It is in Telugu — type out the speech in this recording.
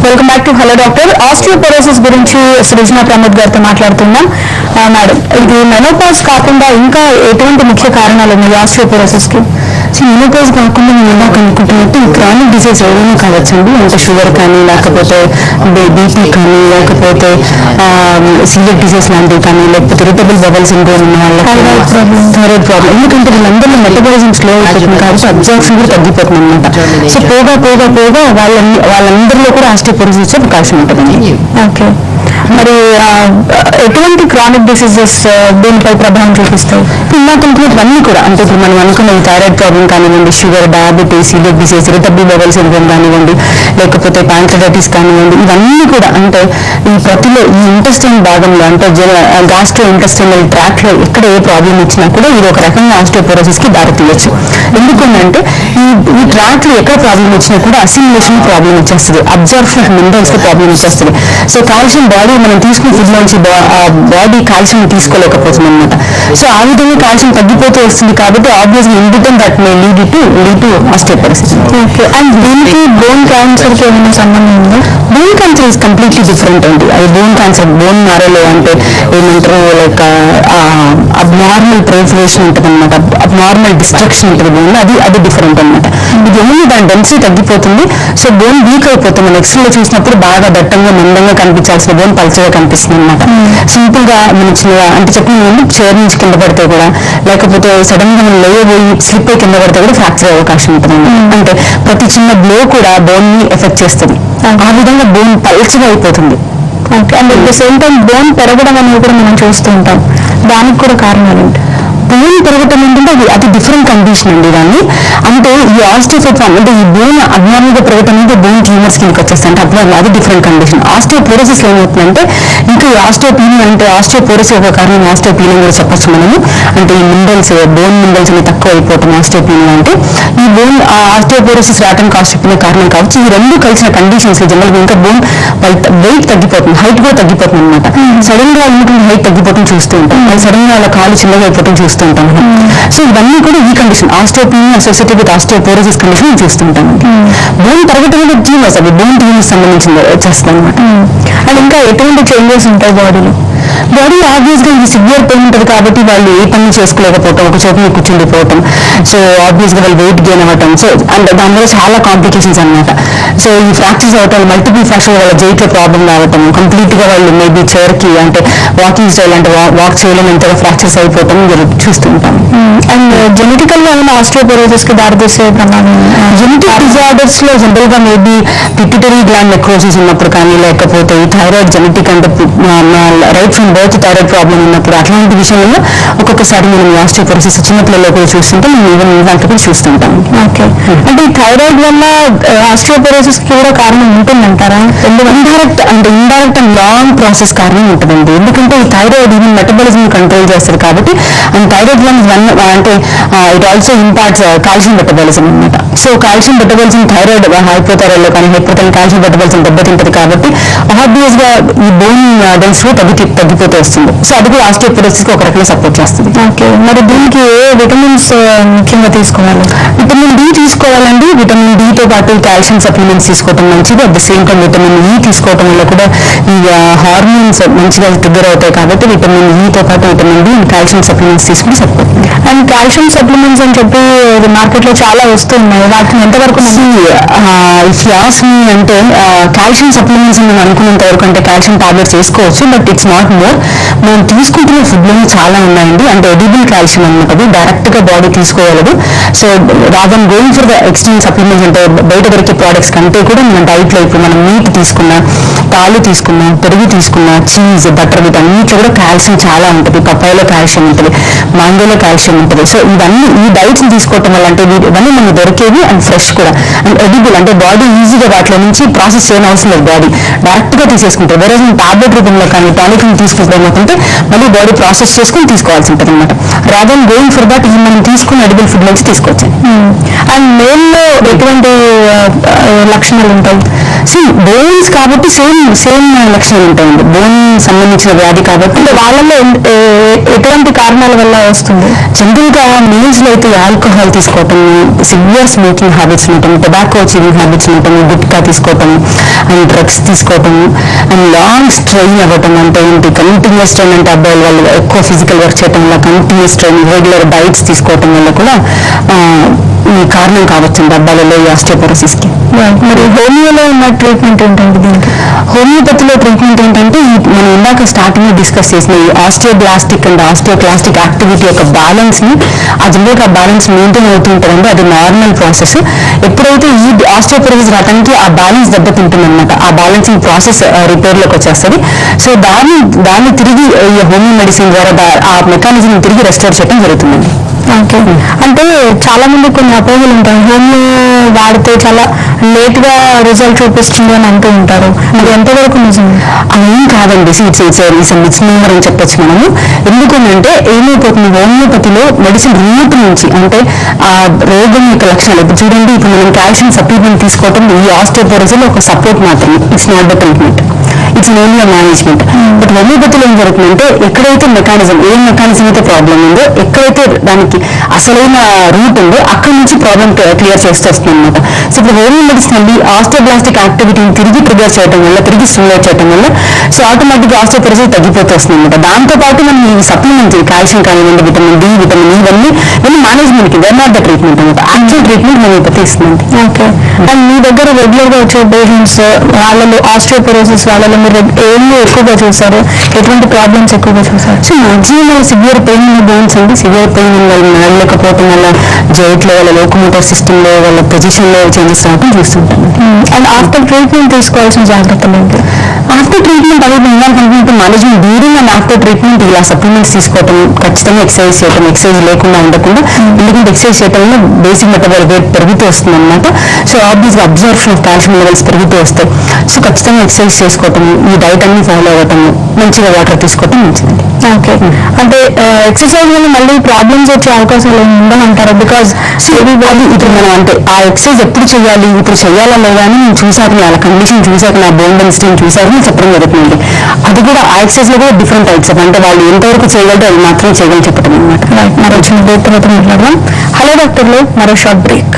Welcome back to hello doctor. Osteoporosis గురించి సృజన ప్రమోద్ గారితో మాట్లాడుతున్నాం. మేడం, ఇది మెనోపాజ్ కాకుండా ఇంకా ఎటువంటి ముఖ్య కారణాలు ఉన్నాయి ఆస్టియోపోరోసిస్ కి? మెనోపాజ్ కాకుండా మేము ఇందాక అనుకుంటున్నట్టు క్రానిక్ డిసీజ్ ఏదైనా కావచ్చండి. అంటే షుగర్ కానీ, లేకపోతే బీపీ కానీ, లేకపోతే సీలియక్ డిసీజ్ లాంటివి కానీ, లేకపోతే ఇరిటబుల్ బబల్ సిండ్రోమ్ ఉన్న వాళ్ళకి థైరాయిడ్ ప్రాబ్లం. ఎందుకంటే వీళ్ళందరిలో మెటబాలిజం స్లో అయిపోతుంది కాబట్టి అబ్జార్ప్షన్ కూడా తగ్గిపోతుంది అనమాట. సో పోగా వాళ్ళందరిలో కూడా ఆస్టియోపోరోసిస్ వచ్చే అవకాశం ఉంటుందండి. ఓకే, మరి ఎటువంటి క్రానిక్ డిసీజెస్ దీనిపై ప్రభావం చూపిస్తాయి? ఇవన్నీ కూడా అంటే ఇప్పుడు మనం అనుకున్న థైరాయిడ్ ప్రాబ్లం కానివ్వండి, sugar, diabetes, celiac disease, irritable bowel syndrome కానివ్వండి, లేకపోతే ప్యాంక్రెటైటిస్ కానివ్వండి, ఇవన్నీ కూడా అంటే ఈ ప్రతిలో ఈ ఇంటెస్టైన్ భాగంలో అంటే గ్యాస్ట్రో ఇంటెస్టైనల్ ట్రాక్ లో ఎక్కడ ఏ ప్రాబ్లం వచ్చినా కూడా ఇది ఒక రకంగా ఆస్టియోపోరోసిస్ కి దారి తీయచ్చు. ఎందుకంటే ఈ ట్రాక్ లో ఎక్కడ ప్రాబ్లం వచ్చినా కూడా అసిమిలేషన్ ప్రాబ్లం వచ్చేస్తుంది, అబ్జర్ప్షన్ ఆఫ్ మినరల్స్ తో ప్రాబ్లం వచ్చేస్తుంది. సో కాల్షియం బాడీ మనం తీసుకునే ఫుడ్ నుంచి బాడీ కాల్షియం తీసుకోలేకపోతుంది అనమాట. సో ఆ విధంగా కాల్షియం తగ్గిపోతూ వస్తుంది కాబట్టి obviously in return that may lead to osteoporosis. Okay, and దీనికి బోన్ క్యాన్సర్ కి ఏమైనా సంబంధం ఉందా? Bone cancer is completely different అండి. అది బోన్ క్యాన్సర్ బోన్ మారలో అంటే ఏమంటారు లైక్ అబ్నార్మల్ ప్రోలిఫరేషన్ ఉంటుంది అనమాట, అబ్నార్మల్ డిస్ట్రక్షన్ ఉంటుంది బోన్, అది డిఫరెంట్ అనమాట. ఇది ఓన్లీ దాని డెన్సిటీ తగ్గిపోతుంది. సో బోన్ వీక్ అయిపోతుంది. మనం ఎక్స్రేలో చూసినప్పుడు బాగా దట్టంగా మందంగా కనిపించాల్సిన బోన్ పల్చగా కనిపిస్తుంది అనమాట. సింపుల్ గా మనం చిన్నగా అంటే చెప్పిన చైర్ నుంచి కింద పడితే కూడా, లేకపోతే సడన్ గా మనం లేయబోయి స్లిప్ అయి కింద పడితే కూడా ఫ్రాక్చర్ అయ్యే అవకాశం ఉంటుంది. అంటే ప్రతి చిన్న బ్లో కూడా బోన్ ని ఎఫెక్ట్ చేస్తుంది. ఆ విధంగా బోన్ పల్చగా అయిపోతుంది. Okay, and at the same time bone పెరగడం అనేది కూడా మనం చూస్తూ ఉంటాం. దానికి కూడా కారణాలు ఏంటి? బోన్ పెరగటం ఏంటంటే అది డిఫరెంట్ కండిషన్ అండి. దాన్ని అంటే ఈ ఆస్టియోఫైట్స్ అంటే ఈ బోన్ అబ్నార్మల్ గా పెరగటం అనేది బోన్ ట్యూమర్స్ కిందకి వచ్చేస్తాయి. అంటే అబ్నార్మల్, అది డిఫరెంట్ కండిషన్. ఆస్టియోపోరోసిస్ ఏమవుతుందంటే ఇంకా ఈ ఆస్టియోపీనియా అంటే ఆస్టియోపోరోసిస్ ఒక కారణం ఆస్టియోపీనియా కూడా చెప్పచ్చు మనము. అంటే ఈ మినరల్స్ బోన్ మినరల్స్ అనేవి తక్కువ అయిపోతాం ఆస్టియోపీనియా అంటే. ఈ బోన్ ఆస్టియోపోరోసిస్ రావడానికి ఆస్టియోపీనియా కారణం కావచ్చు. ఈ రెండు కలిసిన కండిషన్స్ జనరల్ గా ఇంకా బోన్ వెయిట్ తగ్గిపోతుంది, హైట్ కూడా తగ్గిపోతుంది అనమాట. సడన్ గా హైట్ తగ్గిపోవడం చూస్తూ ఉంటాం, అది సడన్ గా వాళ్ళ కాలు చిన్నగా అయిపోవడం చూస్తూ ఉంటాం. సో ఇవన్నీ కూడా ఈ condition osteopenia associated with osteoporosis condition చూస్తుంటాం. బోన్ తరగతి అనేది ట్యూమర్స్, అది బోన్ ట్యూమర్స్ సంబంధించింది వచ్చేస్తుంది అనమాట. అండ్ ఇంకా ఎటువంటి చేంజెస్ ఉంటాయి బాడీలో? బాడీ ఆబ్వియస్ గా ఇది సివియర్ పెయిన్ ఉంటుంది కాబట్టి వాళ్ళు ఏ పని చేసుకోలేకపోవటం, ఒక చోట మీద కూర్చుండిపోవటం, సో ఆబ్వియస్ గా వాళ్ళు వెయిట్ గెయిన్ అవ్వటం, సో అండ్ దానివల్ల చాలా కాంప్లికేషన్స్ అనమాట. సో ఈ ఫ్రాక్చర్స్ అవటం, మల్టిపుల్ ఫ్రాక్చర్ వాళ్ళ జైట్ లో ప్రాబ్లం రావటం, కంప్లీట్ గా వాళ్ళు మేబీ చైర్ కి అంటే వాకింగ్ స్టైల్ అంటే వాక్ చేయలేనంతగా ఫ్రాక్చర్స్ అయిపోవటం చూస్తుంటాం. అండ్ జెనెటికల్ గా ఏమైనా ఆస్టియోపోరోసిస్ కి దారితీసే ప్రమాదం? జెనెటిక్ డిజార్డర్స్ లో జనరల్ గా మేబీ పిట్యూటరీ గ్లాండ్ నెక్రోసిస్ ఉన్నప్పుడు కానీ, లేకపోతే ఈ థైరాయిడ్ జెనెటిక్ అంటే right from birth thyroid problem ఉన్నప్పుడు, అట్లాంటి విషయంలో ఒక్కొక్కసారి మనం ఆస్టియోపోరోసిస్ చిన్నపిల్లల్లో కూడా చూస్తుంటాం, ఈవెన్ ఇలాంటి కూడా చూస్తుంటాం. ఓకే, అంటే ఈ థైరాయిడ్ వల్ల ఆస్టియోపోరోసిస్ కి కూడా కారణం ఉంటుందంటారా? ఇండైరెక్ట్ అండ్ లాంగ్ ప్రాసెస్ కారణం ఉంటుందండి. ఎందుకంటే ఈ థైరాయిడ్ ఈవెన్ మెటబాలిజం కంట్రోల్ చేస్తారు కాబట్టి, అండ్ థైరాయిడ్ అంటే it also impacts calcium metabolism అనమాట. So calcium metabolism thyroid hypothyroid లో కానీ హైపోథైరాయిడ్ కాల్షియం మెటబాలిజం దెబ్బతింటది కాబట్టి ఆబ్వియస్ గా ఈ బోన్ డెన్సిటీ తగ్గిపోతూ వస్తుంది. సో అది కూడా ఆస్టియోపోరోసిస్ కి ఒక రకంగా సపోర్ట్ చేస్తుంది. ఓకే, మరి దీనికి ఏ విటమిన్స్ ముఖ్యంగా తీసుకోవాలి? విటమిన్ డి తీసుకోవాలండి. విటమిన్ డి తో పాటు కాల్షియం సప్లిమెంట్స్ తీసుకోవడం మంచిది. At the same time vitamin E తీసుకోవడం వల్ల కూడా ఈ హార్మోన్స్ మంచిగా ట్రిగ్గర్ అవుతాయి కాబట్టి విటమిన్ ఈ తో పాటు vitamin D and calcium supplements తీసుకుంటే సరిపోతుంది. అండ్ కాల్షియం సప్లిమెంట్స్ అని చెప్పి మార్కెట్ లో చాలా వస్తున్నాయి, వాటిని ఎంతవరకు అంటే కాల్షియం సప్లిమెంట్స్ మనం అనుకున్నంత వరకు అంటే కాల్షియం టాబ్లెట్స్ వేసుకోవచ్చు, బట్ ఇట్స్ నాట్ మోర్. మనం తీసుకుంటున్న ఫుడ్ లో చాలా ఉన్నాయండి. అంటే ఎడిబుల్ కాల్షియం అనమాట, అది డైరెక్ట్ గా బాడీ తీసుకోగలదు. So rather than going for the external supplements అంటే బయట దొరికే ప్రోడక్ట్స్ కంటే కూడా మన డైట్ లో ఇప్పుడు మనం మీట్ తీసుకున్నా, పాలు తీసుకున్నా, పెరుగు తీసుకున్నా, చీజ్, బటర్, వీటన్నిటిలో కూడా కాల్షియం చాలా ఉంటుంది. పప్పాయలో కాల్షియం ఉంటుంది, మ్యాంగోలో కాల్షియం ఉంటుంది. సో ఇవన్నీ ఈ డైట్స్ తీసుకోవటం వల్ల అంటే ఇవన్నీ మనకు దొరికేవి అండ్ ఫ్రెష్ కూడా అండ్ ఎడిబుల్, అంటే బాడీ ఈజీగా వాటిలో నుంచి ప్రాసెస్ చేయని అవసరం లేదు, బాడీ డైరెక్ట్ గా తీసేసుకుంటారు. వేరే టాబ్లెట్ రూపంలో కానీ టానిక్ తీసుకుంటే ఏమవుతుంటే మళ్ళీ బాడీ ప్రాసెస్ చేసుకుని తీసుకోవాల్సి ఉంటుంది అనమాట. రాదర్ గోయింగ్ ఫర్ దట్ ఇది మనం తీసుకున్న ఎడిబుల్ ఫుడ్ నుంచి తీసుకోవచ్చు. అండ్ మేల్లో ఎటువంటి లక్షణాలు ఉంటాయి? బోన్స్ కాబట్టి సేమ్ లక్షణాలు ఉంటాయండి. బోన్ సంబంధించిన వ్యాధి కాబట్టి వాళ్ళలో ఎటువంటి కారణాల వల్ల వస్తుంది? జనరల్ గా మేల్స్ లో అయితే ఆల్కహాల్ తీసుకోవటం, సివియర్ స్మోకింగ్ హ్యాబిట్స్ ఉండటం, టొబాకో చీవింగ్ హ్యాబిట్స్ ఉండటం, గుట్కా తీసుకోవటం అండ్ డ్రగ్స్ తీసుకోవటం అండ్ లాంగ్ స్ట్రెయిన్ అవ్వటం. అంటే ఏంటి, కంటిన్యూస్ స్ట్రెయిన్ అంటే అబ్బాయిల వాళ్ళు ఎక్కువ ఫిజికల్ వర్క్ చేయడం వల్ల కంటిన్యూస్ స్ట్రెయిన్, రెగ్యులర్ డైట్స్ తీసుకోవటం వల్ల కూడా ఈ కారణం కావచ్చండి అబ్బాయిలలో ఈ ఆస్టియోపోరోసిస్ కి. మరి హోమియోలో ఉన్న ట్రీట్మెంట్ ఏంటంటే దీనికి? హోమియోపతిలో ట్రీట్మెంట్ ఏంటంటే మనం ఇందాక స్టార్టింగ్ లో డిస్కస్ చేసిన ఈ ఆస్టియోబ్లాస్టిక్ అండ్ ఆస్టియోక్లాస్టిక్ యాక్టివిటీ యొక్క బ్యాలెన్స్ ని, ఆ జనరల్ ఆ బ్యాలెన్స్ మెయింటైన్ అవుతూ ఉంటుందండి. అది నార్మల్ ప్రాసెస్. ఎప్పుడైతే ఈ ఆస్టియోపోరోసిస్ రావడానికి ఆ బ్యాలెన్స్ దెబ్బతింటుంది అనమాట, ఆ బ్యాలెన్సింగ్ ప్రాసెస్ రిపేర్ లోకి వచ్చేస్తుంది. సో దాన్ని తిరిగి ఈ హోమియో మెడిసిన్ ద్వారా ఆ మెకానిజం తిరిగి రెస్టోర్ చేయడం జరుగుతుందండి. ఓకే. అంటే చాలా మంది కొన్ని అపోహలు ఉంటాయి, హోమియో వాడితే చాలా లేట్ గా రిజల్ట్ చూపిస్తుంది అని అంటూ ఉంటారు. అది ఎంతవరకు నిజం? అదేం కాదండి, ఇట్స్ మిస్నోమర్ అని చెప్పొచ్చు మనము. ఎందుకంటే ఏమైపోతుంది, హోమియోపతిలో మెడిసిన్ రూట్ నుంచి, అంటే ఆ రోగం యొక్క లక్షణాలు, ఇప్పుడు చూడండి, ఇప్పుడు మనం కాల్షియం సప్లిమెంట్ తీసుకోవటం ఈ ఆస్టియోపోరోసిస్ ఒక సపోర్ట్ మాత్రమే, it's not the treatment, it's only management. But హోమియోపతిలో ఏం జరుగుతుందంటే ఎక్కడైతే ఏ మెకానిజం అయితే ప్రాబ్లం ఉందో, ఎక్కడైతే దానికి అసలైన రూట్ ఉందో అక్కడి నుంచి ప్రాబ్లం క్లియర్ చేస్తూ వస్తుంది అనమాట. సో ఇప్పుడు హోమియో మెడిసిన్ అండి ఆస్టియోబ్లాస్టిక్ యాక్టివిటీని తిరిగి ట్రిగర్ చేయడం వల్ల, తిరిగి స్టిమ్యులేట్ చేయడం వల్ల సో ఆటోమేటిక్ గా ఆస్టియోపోరోసిస్ తగ్గిపోతూ వస్తుంది అనమాట. దాంతో పాటు మనం ఈ సప్లిమెంట్స్, కాల్షియం కానివ్వండి, విటమిన్ డి, విటమిన్ ఇవన్నీ మేనేజ్మెంట్ కి, దర్ నాట్ ద ట్రీట్మెంట్ అనమాట. యాక్చువల్ ట్రీట్మెంట్ హోమియోపతి ఇస్తుంది. ఓకే. అండ్ మీ దగ్గర రెగ్యులర్ గా వచ్చే పేషెంట్స్ వాళ్ళలో ఆస్టియోపోరోసిస్ వాళ్ళలో మీరు ఏమి ఎక్కువగా చూసారు, ఎటువంటి ప్రాబ్లమ్స్ ఎక్కువగా చూసారు? So maximum severe pain bones అండి, సివియర్ పెయిన్ వాళ్ళు నడలేకపోవటం వల్ల, జైట్ లో వాళ్ళ లోకోమోటర్ సిస్టమ్ లో వాళ్ళ పొజిషన్ లో చేంజెస్ రావడం చూస్తుంటాం. అండ్ ఆఫ్టర్ ట్రీట్మెంట్ తీసుకోవాల్సిన జాగ్రత్తలు ఏంటి? ఆఫ్టర్ ట్రీట్మెంట్ అదే ఇందాక management during and after treatment ఇలా సప్లిమెంట్స్ తీసుకోవటం, ఖచ్చితంగా ఎక్సర్సైజ్ చేయటం, ఎక్సర్సైజ్ లేకుండా ఉండకుండా, ఎందుకంటే ఎక్సర్సైజ్ చేయటం వల్ల బేసిక్ మెటబాలిక్ రేట్ పెరుగుతూ వస్తుంది అనమాట. సో ఆబ్వియస్గా అబ్జర్ప్షన్ ఆఫ్ కాల్షియం లెవెల్స్ పెరుగుతూ వస్తాయి. సో ఖచ్చితంగా ఎక్సర్సైజ్ చేసుకోవటం, ఈ డైట్ అన్ని ఫాలో అవ్వటం, మంచిగా వాటర్ తీసుకోవటం మంచిదండి. ఓకే. అంటే ఎక్సర్సైజ్ వల్ల మళ్ళీ ప్రాబ్లమ్స్ వచ్చే అవకాశాలు ఉండమంటారు? బికాస్ ఇప్పుడు మనం అంటే ఆ ఎక్సర్సైజ్ ఎప్పుడు చేయాలి, ఇప్పుడు చేయాలా లేదా అని నేను చూసాక, వాళ్ళ కండిషన్ చూసాక, నా బోన్ డెన్సిటీ చూసాక నేను చెప్పడం జరుగుతుంది. అది కూడా ఆ ఎక్సర్సైజ్ లో కూడా డిఫరెంట్ టైప్స్ ఆఫ్, అంటే వాళ్ళు ఎంతవరకు చేయగలరో అది మాత్రం చేయగలని చెప్పడం అనమాట. మరి వచ్చిన బ్రేక్ తర్వాత మాట్లాడదాం. హలో డాక్టర్లు, మరో షార్ట్ బ్రేక్.